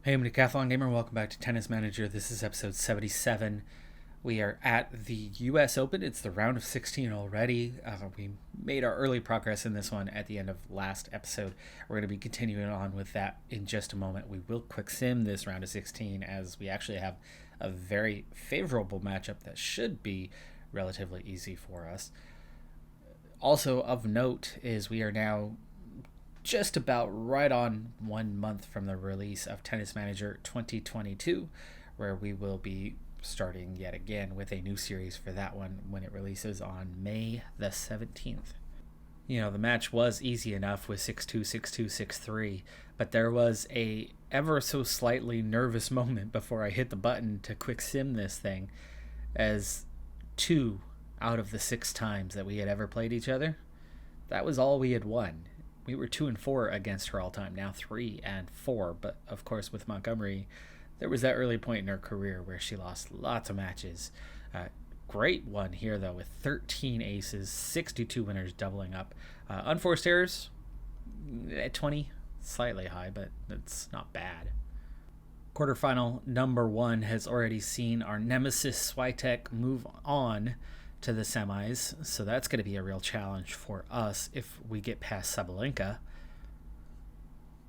Hey, I'm Decathlon Gamer. Welcome back to Tennis Manager. This is episode 77. We are at the US Open. It's the round of 16 already. We made our early progress in this one at the end of last episode. We're going to be continuing on with that in just a moment. We will quick sim this round of 16 as we actually have a very favorable matchup that should be relatively easy for us. Also of note is we are now just about right on 1 month from the release of Tennis Manager 2022, where we will be starting yet again with a new series for that one when it releases on May the 17th. You know, the match was easy enough with 6-2, 6-2, 6-3, but there was a ever so slightly nervous moment before I hit the button to quick sim this thing, as 2 out of the 6 times that we had ever played each other, that was all we had won. We were 2-4 against her all time, now 3-4. But of course, with Montgomery, there was that early point in her career where she lost lots of matches. Great one here, though, with 13 aces, 62 winners doubling up. Unforced errors at 20, slightly high, but that's not bad. Quarterfinal number 1 has already seen our nemesis Swiatek move on to the semis, so that's going to be a real challenge for us if we get past Sabalenka.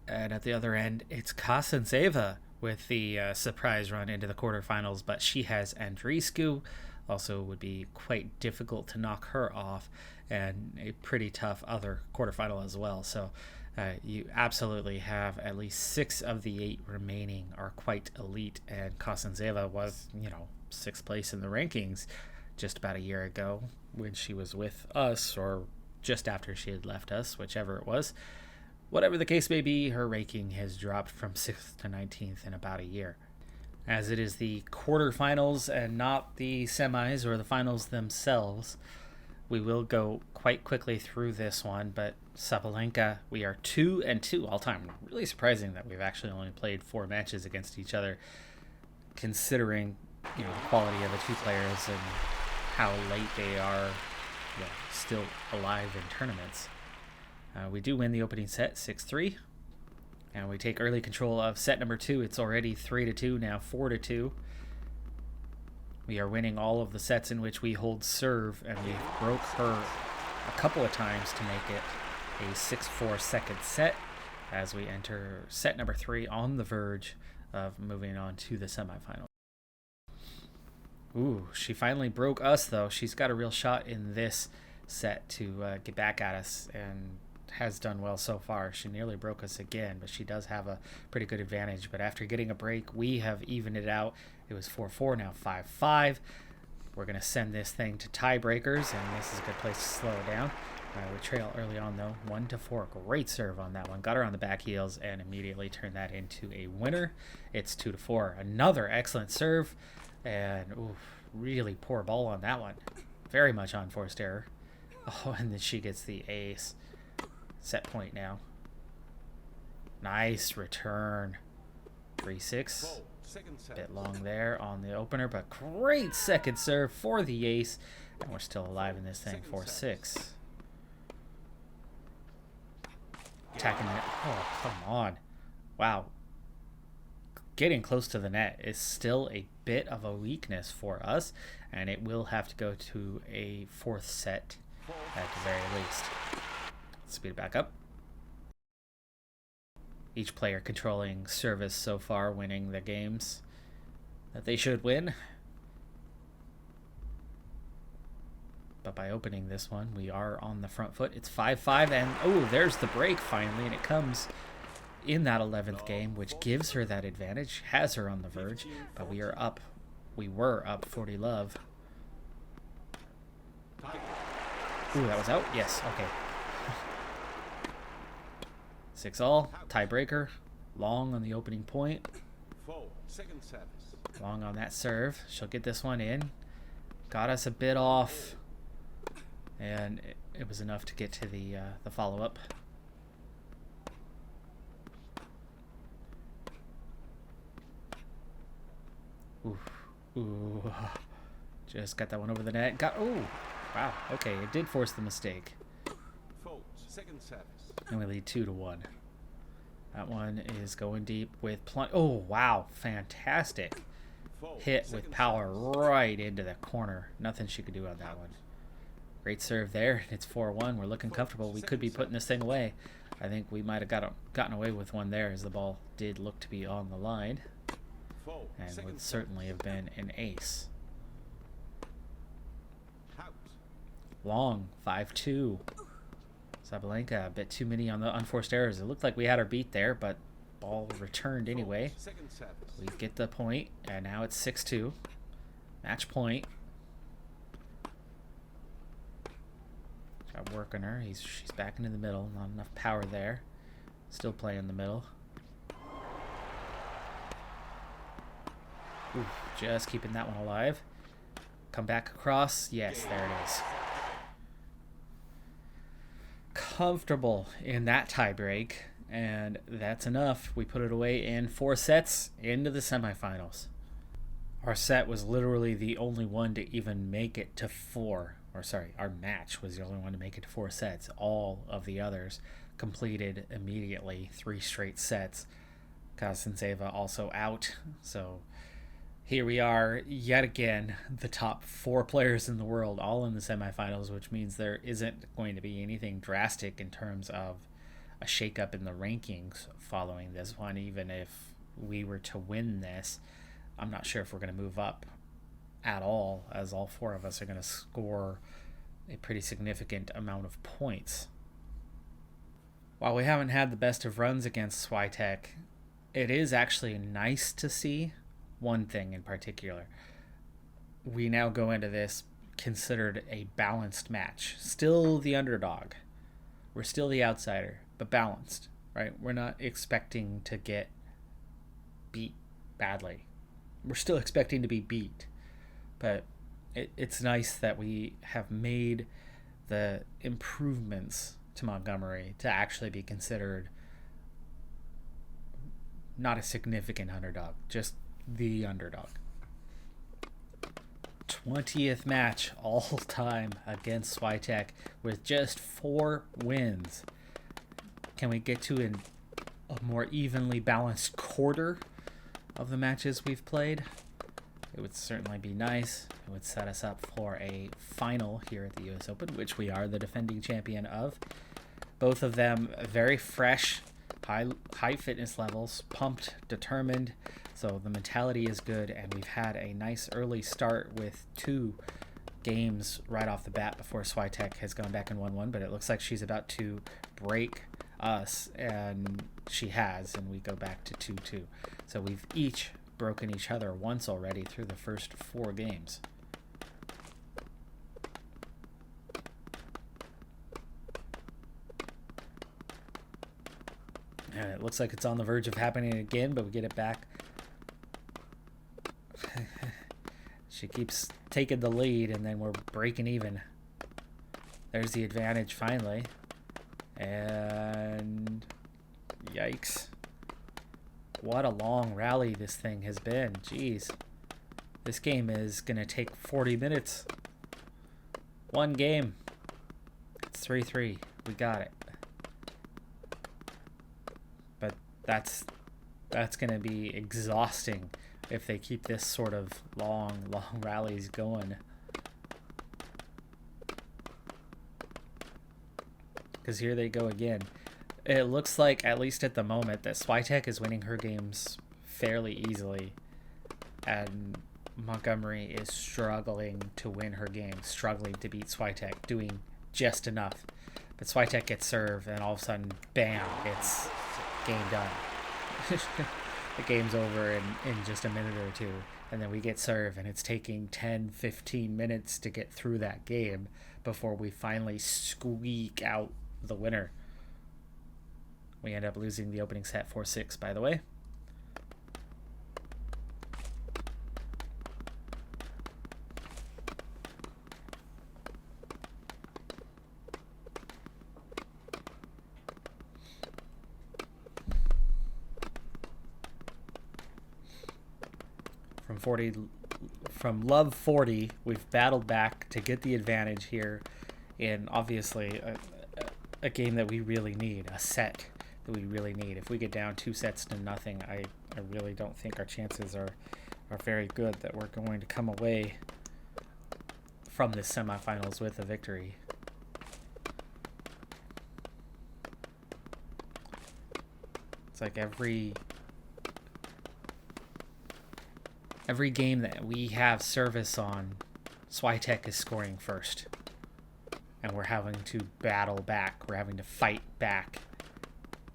And at the other end, it's Kasanseva with the surprise run into the quarterfinals, but she has Andreescu. Also would be quite difficult to knock her off, and a pretty tough other quarterfinal as well. So you absolutely have at least 6 of the 8 remaining are quite elite, and Kasanseva was, 6th place in the rankings just about a year ago when she was with us, or just after she had left us, whichever it was. Whatever the case may be, her ranking has dropped from 6th to 19th in about a year. As it is the quarterfinals and not the semis or the finals themselves, we will go quite quickly through this one, but Sabalenka, we are 2-2 all time. Really surprising that we've actually only played 4 matches against each other, considering the quality of the 2 players and how late they are still alive in tournaments. We do win the opening set 6-3, and we take early control of set number 2. It's already 3-2, now 4-2. We are winning all of the sets in which we hold serve, and we broke her a couple of times to make it a 6-4 second set as we enter set number 3 on the verge of moving on to the semifinal. Ooh, she finally broke us, though. She's got a real shot in this set to get back at us, and has done well so far. She nearly broke us again, but she does have a pretty good advantage. But after getting a break, we have evened it out. It was 4-4, now 5-5. We're going to send this thing to tiebreakers, and this is a good place to slow it down. We trail early on, though, 1-4. Great serve on that one. Got her on the back heels and immediately turned that into a winner. It's 2-4. Another excellent serve. And really poor ball on that one. Very much on forced error. Oh, and then she gets the ace. Set point now. Nice return. 3-6. Bit long there on the opener, but great second serve for the ace. And we're still alive in this thing. 4-6. Attacking it. Oh, come on. Wow. Getting close to the net is still a bit of a weakness for us, and it will have to go to a 4th set at the very least. Speed it back up. Each player controlling service so far, winning the games that they should win. But by opening this one, we are on the front foot. It's 5-5, and there's the break finally, and it comes in that 11th game, which gives her that advantage, has her on the verge, but we were up 40 love. Ooh, that was out? Yes, okay. 6-all, tiebreaker, long on the opening point. Long on that serve. She'll get this one in. Got us a bit off, and it was enough to get to the follow-up. Ooh. Just got that one over the net. Wow. Okay, it did force the mistake. And we lead 2-1. That one is going deep with plenty. Oh, wow. Fantastic. Hit with power right into the corner. Nothing she could do on that one. Great serve there. It's 4-1. We're looking comfortable. We could be putting this thing away. I think we might have gotten away with one there, as the ball did look to be on the line. And would certainly have been an ace. Long, 5-2. Sabalenka, a bit too many on the unforced errors. It looked like we had our beat there, but ball returned anyway. We get the point, and now it's 6-2. Match point. Got work on her. She's back into the middle. Not enough power there. Still playing in the middle. Ooh, just keeping that one alive. Come back across. Yes, there it is. Comfortable in that tie break, and that's enough. We put it away in 4 sets into the semifinals. Our set was literally the only one to even make it to 4. Or sorry, our match was the only one to make it to 4 sets. All of the others completed immediately, 3 straight sets. Kazanseva also out. So here we are yet again, the top 4 players in the world, all in the semifinals, which means there isn't going to be anything drastic in terms of a shakeup in the rankings following this one. Even if we were to win this, I'm not sure if we're going to move up at all, as all 4 of us are going to score a pretty significant amount of points. While we haven't had the best of runs against Swiatek, it is actually nice to see one thing in particular. We now go into this considered a balanced match. Still the underdog. We're still the outsider, but balanced, right? We're not expecting to get beat badly. We're still expecting to be beat. But it's nice that we have made the improvements to Montgomery to actually be considered not a significant underdog, just the underdog. 20th match all time against Swiatek with just 4 wins. Can we get to a more evenly balanced quarter of the matches we've played? It would certainly be nice. It would set us up for a final here at the US Open, which we are the defending champion of. Both of them very fresh, high fitness levels, pumped, determined. So the mentality is good, and we've had a nice early start with 2 games right off the bat before Swiatek has gone back and won one, but it looks like she's about to break us, and she has, and we go back to 2-2. So we've each broken each other once already through the first 4 games. And it looks like it's on the verge of happening again, but we get it back. She keeps taking the lead, and then we're breaking even. There's the advantage finally. And yikes. What a long rally this thing has been. Jeez. This game is going to take 40 minutes. One game. It's 3-3. We got it. But that's going to be exhausting if they keep this sort of long rallies going. Because here they go again. It looks like, at least at the moment, that Swiatek is winning her games fairly easily. And Montgomery is struggling to win her games, struggling to beat Swiatek, doing just enough. But Swiatek gets served, and all of a sudden, bam, it's game done. The game's over in just a minute or 2. And then we get served, and it's taking 10-15 minutes to get through that game before we finally squeak out the winner. We end up losing the opening set 4-6, by the way. From love 40, we've battled back to get the advantage here in obviously a game that we really need, a set that we really need. If we get down 2-0, I really don't think our chances are very good that we're going to come away from this semifinals with a victory. It's like every game that we have service on, Swiatek is scoring first. And we're having to battle back. We're having to fight back.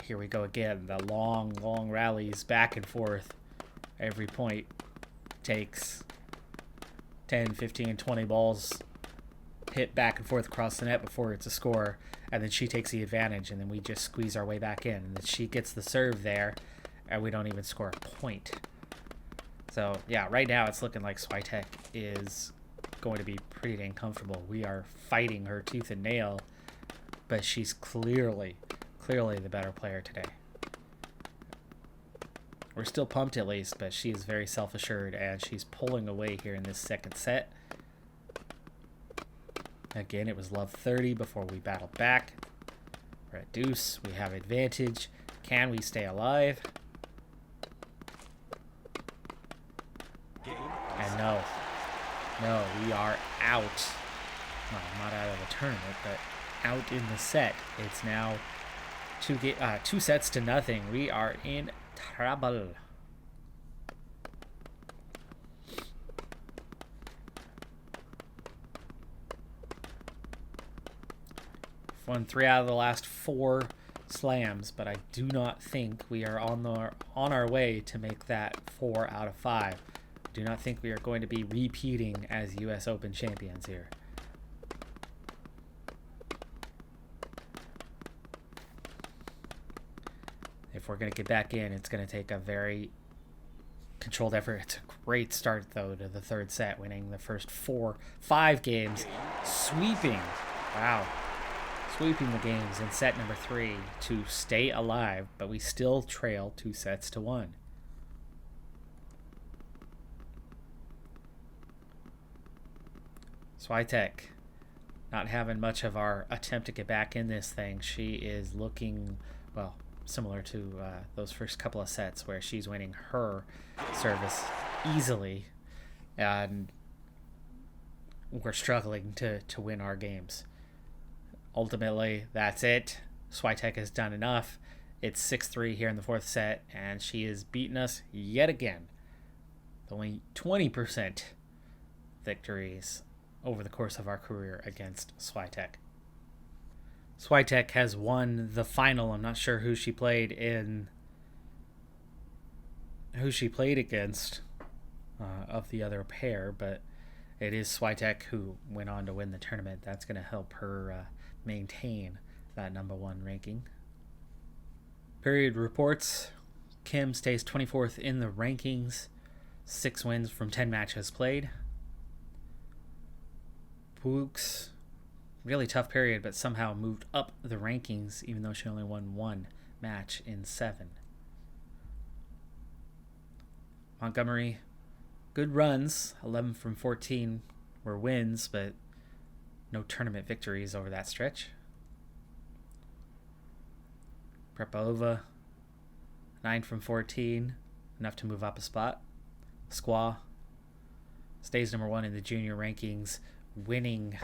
Here we go again. The long rallies back and forth. Every point takes 10, 15, 20 balls hit back and forth across the net before it's a score. And then she takes the advantage, and then we just squeeze our way back in. And then she gets the serve there, and we don't even score a point. So, yeah, right now it's looking like Swiatek is going to be pretty dang comfortable. We are fighting her tooth and nail, but she's clearly the better player today. We're still pumped at least, but she is very self-assured, and she's pulling away here in this second set. Again, it was love 30 before we battled back. We're at deuce. We have advantage. Can we stay alive? And no, we are out. Well, not out of the tournament, but out in the set. It's now 2-0. We are in trouble. Won 3 out of the last 4 slams, but I do not think we are on our way to make that 4 out of 5. Do not think we are going to be repeating as U.S. Open champions here. If we're going to get back in, it's going to take a very controlled effort. It's a great start, though, to the third set, winning the first 5 games, sweeping the games in set number 3 to stay alive, but we still trail 2-1. Swiatek not having much of our attempt to get back in this thing. She is looking, well, similar to those first couple of sets where she's winning her service easily, and we're struggling to win our games. Ultimately, that's it. Swiatek has done enough. It's 6-3 here in the 4th set, and she has beaten us yet again. Only 20% victories over the course of our career against Swiatek. Swiatek has won the final. I'm not sure who she played against of the other pair, but it is Swiatek who went on to win the tournament. That's going to help her maintain that number 1 ranking. Period reports. Kim stays 24th in the rankings. 6 wins from 10 matches played. Pooks, really tough period, but somehow moved up the rankings, even though she only won 1 match in 7. Montgomery, good runs. 11 from 14 were wins, but no tournament victories over that stretch. Prepova, 9 from 14, enough to move up a spot. Squaw stays number 1 in the junior rankings, winning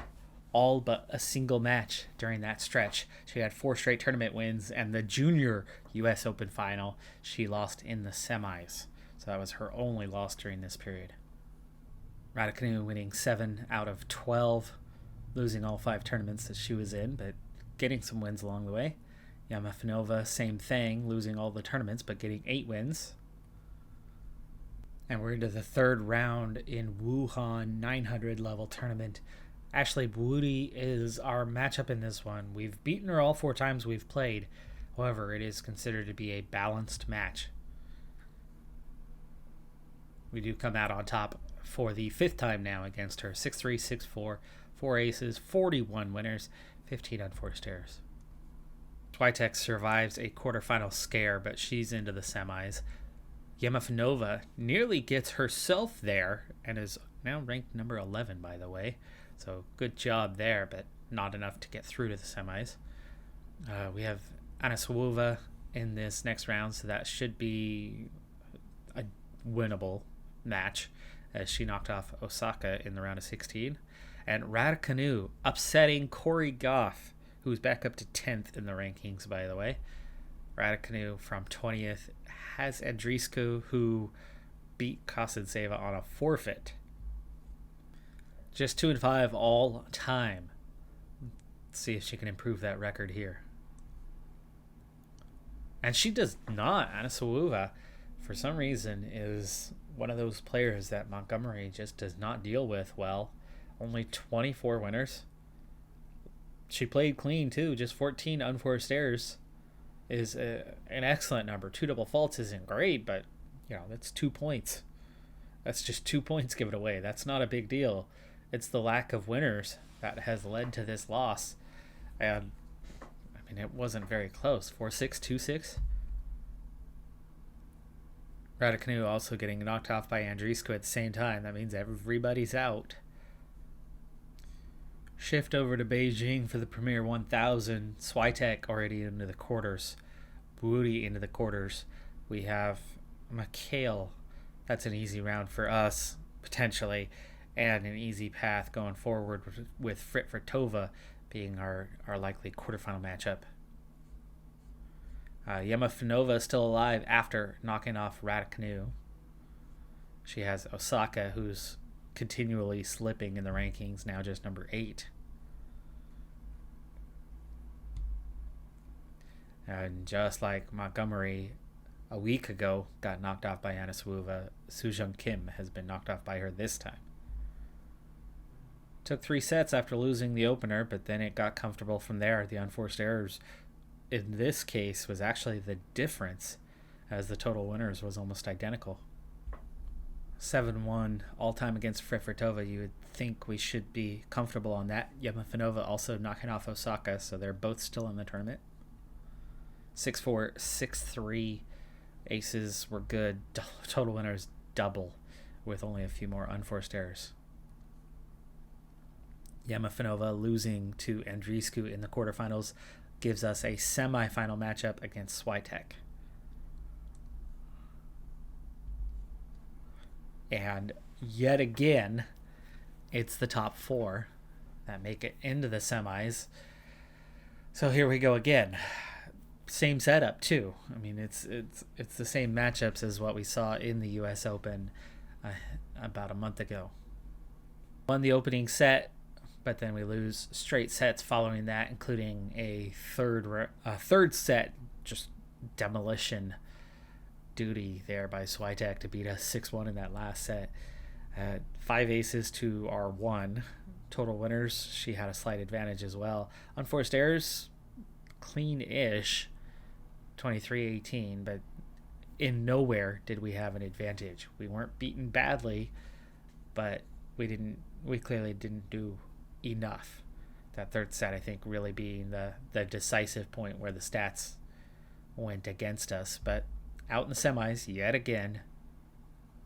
all but a single match during that stretch. She had 4 straight tournament wins, and the junior U.S. Open final, she lost in the semis. So that was her only loss during this period. Raducanu winning 7 out of 12, losing all 5 tournaments that she was in, but getting some wins along the way. Yamafanova, same thing, losing all the tournaments, but getting 8 wins. And we're into the 3rd round in Wuhan 900 level tournament. Ashley Boudy is our matchup in this one. We've beaten her all 4 times we've played. However, it is considered to be a balanced match. We do come out on top for the 5th time now against her. 6-3, 6-4, 4 aces, 41 winners, 15 unforced errors. Swiatek survives a quarterfinal scare, but she's into the semis. Yemafanova nearly gets herself there and is now ranked number 11, by the way. So good job there, but not enough to get through to the semis. We have Anisimova in this next round, so that should be a winnable match, as she knocked off Osaka in the round of 16. And Raducanu upsetting Corey Goff, who's back up to 10th in the rankings, by the way. Raducanu from 20th has Andriescu, who beat Kostadtseva on a forfeit. Just 2-5 all time. Let's see if she can improve that record here. And she does not. Anisimova, for some reason, is one of those players that Montgomery just does not deal with well. Only 24 winners. She played clean too. Just 14 unforced errors is an excellent number. 2 double faults isn't great, but that's 2 points. That's just 2 points given away. That's not a big deal. It's the lack of winners that has led to this loss. And I mean, it wasn't very close. 4-6, 2-6. Raducanu also getting knocked off by Andriescu at the same time. That means everybody's out. Shift over to Beijing for the Premier 1000. Swiatek already into the quarters. Woody into the quarters. We have Mikhail. That's an easy round for us, potentially, and an easy path going forward with Fritfritova being our likely quarterfinal matchup. Yemafinova is still alive after knocking off Raducanu. She has Osaka, who's continually slipping in the rankings, now just number 8. And just like Montgomery a week ago got knocked off by Anisimova, Soo-Jung Kim has been knocked off by her this time. Took 3 sets after losing the opener, but then it got comfortable from there. The unforced errors in this case was actually the difference, as the total winners was almost identical. 7-1 all-time against Fritfritova. You would think we should be comfortable on that. Yemafinova also knocking off Osaka, so they're both still in the tournament. 6-4, 6-3. Aces were good. Total winners double, with only a few more unforced errors. Yemafinova losing to Andriescu in the quarterfinals gives us a semifinal matchup against Swiatek. And yet again, it's the top 4 that make it into the semis. So here we go again. Same setup too. I mean, it's the same matchups as what we saw in the U.S. Open about a month ago. Won the opening set, but then we lose straight sets following that, including a third set just demolition duty there by Swiatek to beat us 6-1 in that last set. 5 aces to our 1. Total winners, she had a slight advantage as well. Unforced errors, clean-ish, 23-18, but in nowhere did we have an advantage. We weren't beaten badly, but we clearly didn't do enough. That third set, I think, really being the decisive point where the stats went against us. But out in the semis yet again,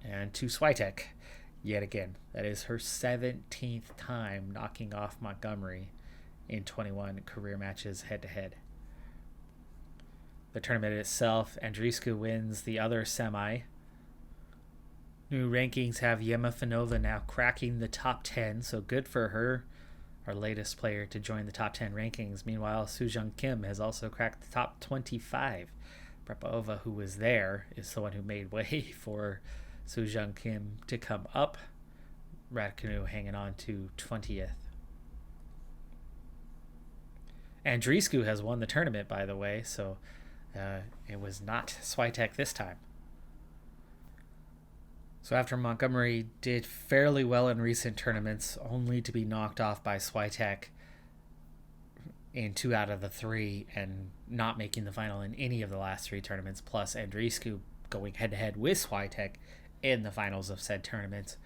and to Swiatek yet again. That is her 17th time knocking off Montgomery in 21 career matches head-to-head. The tournament itself, Andriescu wins the other semi. New rankings have Yemafinova now cracking the top 10, so good for her, our latest player to join the top 10 rankings. Meanwhile, Soo-Jung Kim has also cracked the top 25. Prepova, who was there, is the one who made way for Soo-Jung Kim to come up. Raducanu hanging on to 20th. Andriescu has won the tournament, by the way, so it was not Swiatek this time. So after Montgomery did fairly well in recent tournaments, only to be knocked off by Swiatek in 2 out of the 3 and not making the final in any of the last 3 tournaments, plus Andriescu going head-to-head with Swiatek in the finals of said tournaments,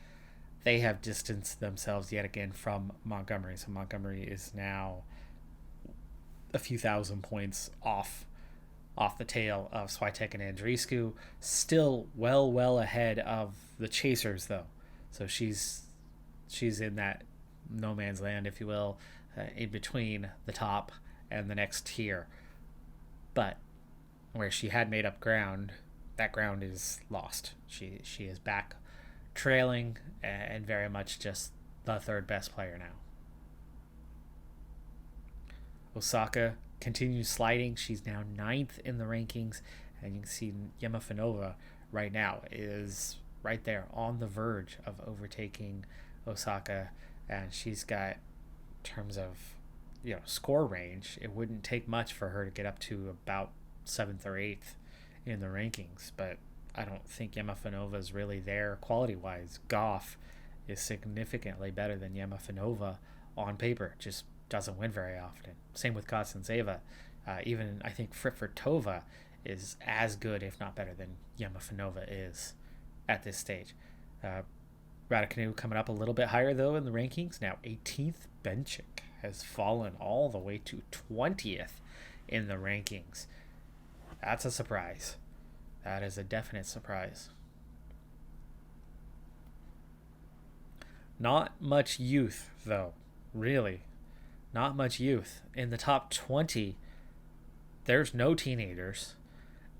they have distanced themselves yet again from Montgomery. So Montgomery is now a few thousand points off the tail of Swiatek and Andriescu. Still well ahead of the chasers, though. So she's in that no man's land, if you will, in between the top and the next tier. But where she had made up ground, that ground is lost. She is back trailing and very much just the third best player now. Osaka continues sliding. She's now ninth in the rankings, and you can see Yemafanova right now is right there on the verge of overtaking Osaka, and she's got, in terms of score range, it wouldn't take much for her to get up to about 7th or 8th in the rankings, but I don't think Yemafanova is really there quality-wise. Goff is significantly better than Yemafanova on paper, just doesn't win very often. Same with Kostenseva. Even I think Friffertova is as good, if not better, than Yemafanova is at this stage. Raducanu coming up a little bit higher, though, in the rankings. Now 18th. Benchik has fallen all the way to 20th in the rankings. That's a surprise. That is a definite surprise. Not much youth, though. Really. Not much youth. In the top 20, there's no teenagers.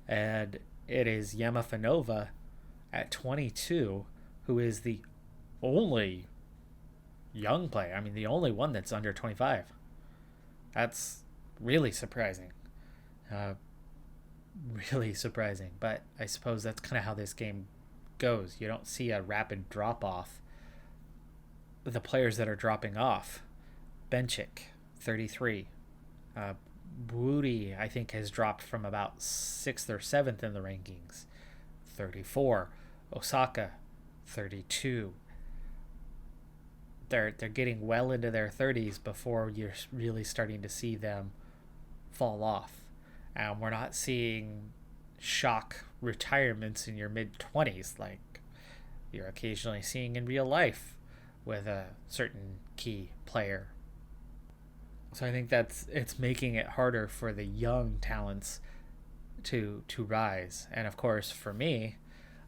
And it is Yemafanova at 22, who is the only young player. I mean, the only one that's under 25. That's really surprising. Really surprising. But I suppose that's kind of how this game goes. You don't see a rapid drop-off. The players that are dropping off, Benchik, 33. Booty, I think, has dropped from about 6th or 7th in the rankings. 34. Osaka, 32. They're getting well into their 30s before you're really starting to see them fall off. And we're not seeing shock retirements in your mid-20s like you're occasionally seeing in real life with a certain key player. So I think it's making it harder for the young talents to rise. And of course, for me,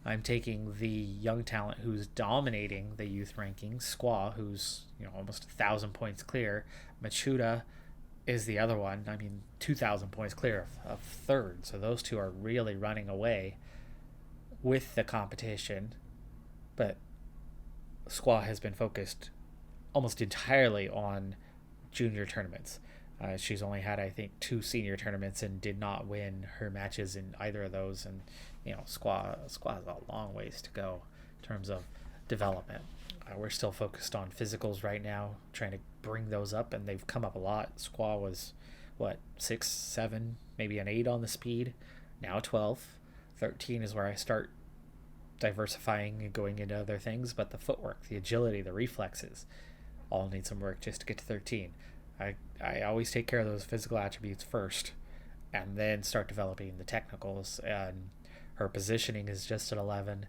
I'm taking the young talent who's dominating the youth rankings, Squaw, who's almost 1,000 points clear. Machuda is the other one. I mean, 2,000 points clear of third. So those two are really running away with the competition. But Squaw has been focused almost entirely on junior tournaments. She's only had, I think, 2 senior tournaments and did not win her matches in either of those. And Squaw has a long ways to go in terms of development. We're still focused on physicals right now, trying to bring those up, and they've come up a lot. Squaw was 6, 7, maybe an 8 on the speed. Now 12, 13 is where I start diversifying and going into other things. But the footwork, the agility, the reflexes, all need some work just to get to 13. I always take care of those physical attributes first, and then start developing the technicals. And her positioning is just at 11.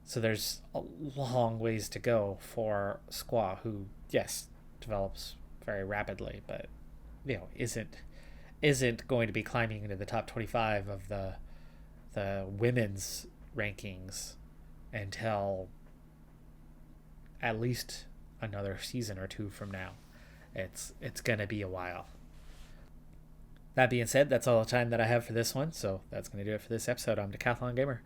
So there's a long ways to go for Squaw, who, yes, develops very rapidly, but isn't going to be climbing into the top 25 of the women's rankings until at least another season or 2 from now. It's going to be a while. That being said, that's all the time that I have for this one, so that's going to do it for this episode. I'm Decathlon Gamer.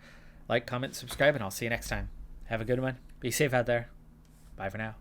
Like, comment, subscribe, and I'll see you next time. Have a good one. Be safe out there. Bye for now.